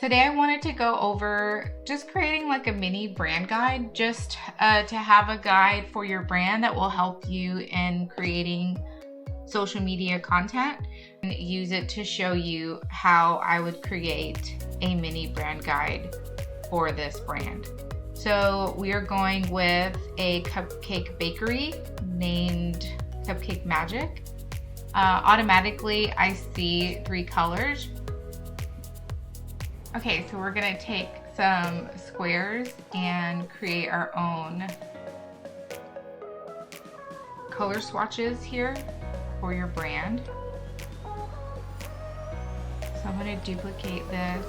Today I wanted to go over just creating like a mini brand guide, just to have a guide for your brand that will help you in creating social media content, and use it to show you how I would create a mini brand guide for this brand. So we are going with a cupcake bakery named Cupcake Magic. Automatically I see 3 colors. Okay, so we're gonna take some squares and create our own color swatches here for your brand. So I'm gonna duplicate this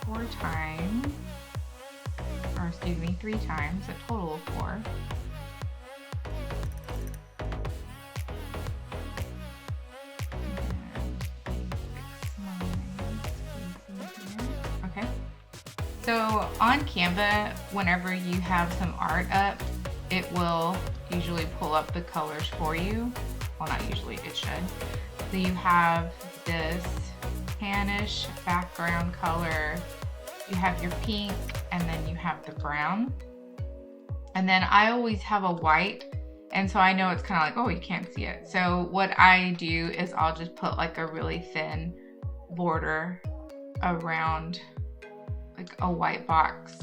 4 times, or excuse me, 3 times, a total of 4. So on Canva, whenever you have some art up, it will usually pull up the colors for you. Well, not usually, it should. So you have this tannish background color, you have your pink, and then you have the brown. And then I always have a white, and so I know it's kind of like, oh, you can't see it. So what I do is I'll just put like a really thin border around like a white box,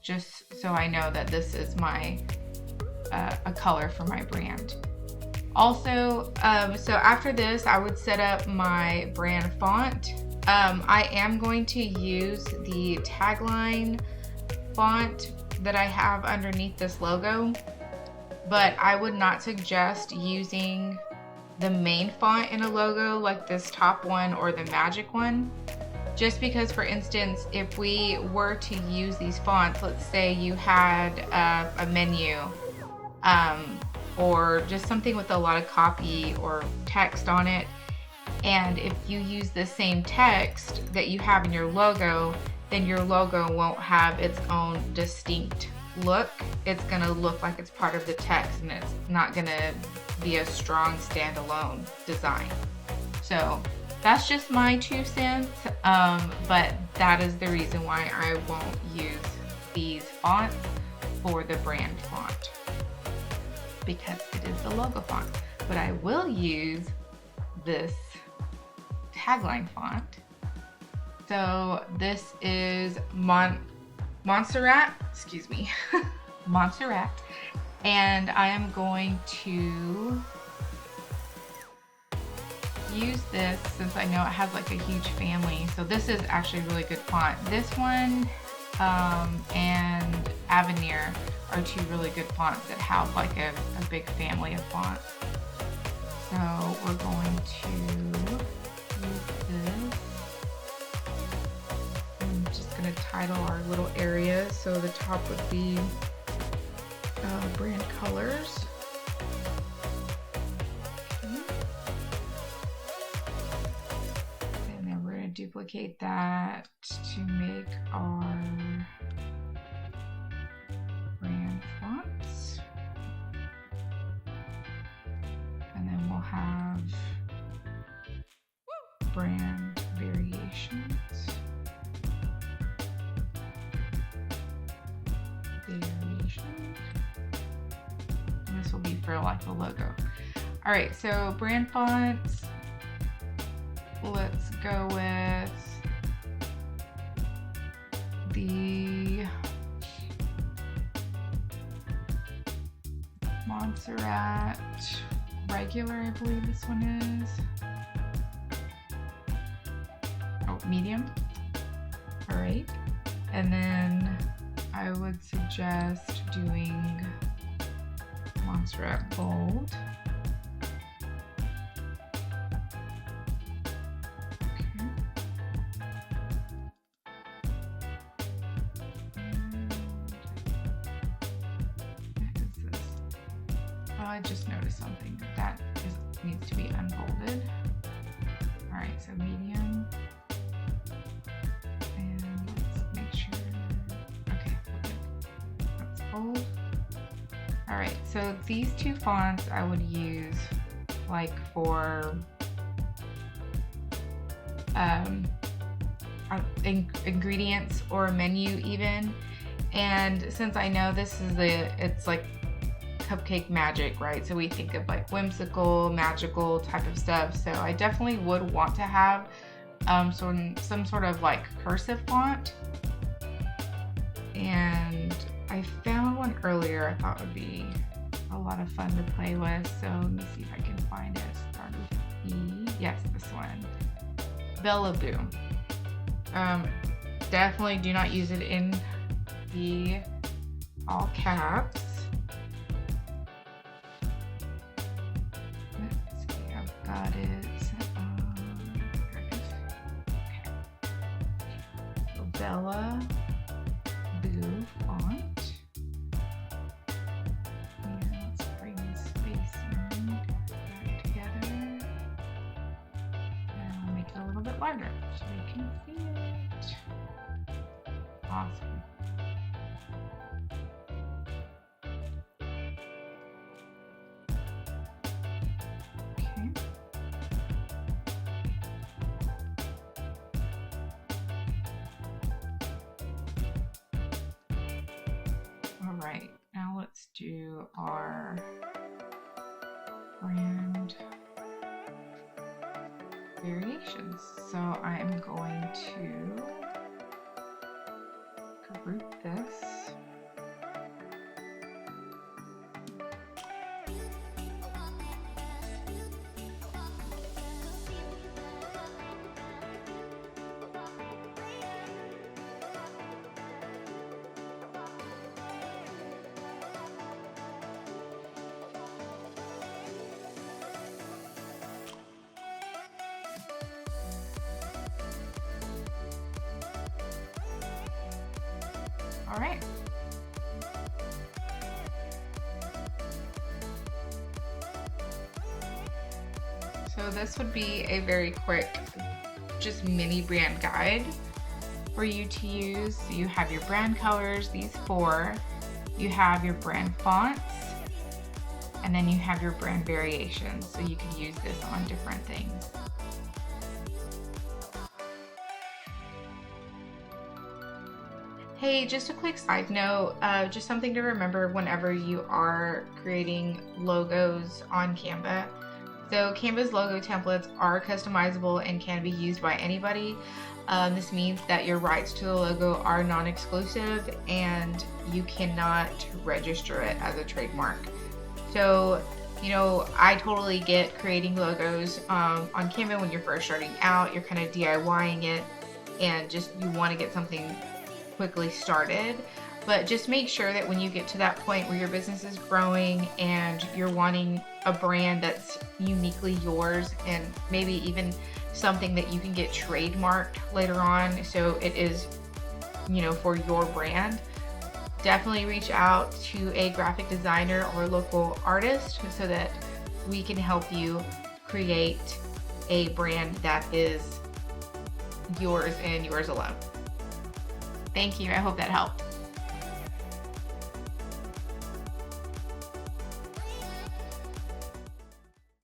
just so I know that this is my a color for my brand. Also, so after this, I would set up my brand font. I am going to use the tagline font that I have underneath this logo, but I would not suggest using the main font in a logo like this top one or the magic one. Just because, for instance, if we were to use these fonts, let's say you had a menu or just something with a lot of copy or text on it, and if you use the same text that you have in your logo, then your logo won't have its own distinct look. It's going to look like it's part of the text, and it's not going to be a strong standalone design. So that's just my 2 cents, but that is the reason why I won't use these fonts for the brand font, because it is the logo font. But I will use this tagline font. So this is Montserrat, excuse me, Montserrat, and I am going to use this since I know it has like a huge family. So this is actually a really good font. This one and Avenir are 2 really good fonts that have like a big family of fonts. So we're going to use this. I'm just going to title our little area. So the top would be brand colors. Duplicate that to make our brand fonts, and then we'll have brand variations. And this will be for like the logo. All right, so brand fonts. Let's go with the Montserrat regular, I believe this one is. Oh, medium. All right. And then I would suggest doing Montserrat bold. I just noticed something that needs to be unbolded. All right, so medium, and let's make sure. Okay, that's bold. All right, so these 2 fonts I would use like for ingredients or a menu even. And since I know this is it's like cupcake magic, right? So we think of like whimsical, magical type of stuff. So I definitely would want to have some sort of like cursive font. And I found one earlier I thought would be a lot of fun to play with. So let me see if I can find it. Start with E. Yes, this one. Bellaboo. Definitely do not use it in the all caps. Let's see, I've got it. Okay. So Bella Boo font. And let's bring this spacing back together. And I'll make it a little bit larger so you can see it. Awesome. All right, now let's do our brand variations. So I am going to group this. All right. So this would be a very quick, just mini brand guide for you to use. So you have your brand colors, these 4, you have your brand fonts, and then you have your brand variations. So you can use this on different things. Hey, just a quick side note, just something to remember whenever you are creating logos on Canva. So Canva's logo templates are customizable and can be used by anybody. This means that your rights to the logo are non-exclusive and you cannot register it as a trademark. So, you know, I totally get creating logos on Canva when you're first starting out, you're kind of DIYing it and just you want to get something quickly started, but just make sure that when you get to that point where your business is growing and you're wanting a brand that's uniquely yours and maybe even something that you can get trademarked later on, so it is, you know, for your brand, definitely reach out to a graphic designer or local artist so that we can help you create a brand that is yours and yours alone. Thank you. I hope that helped.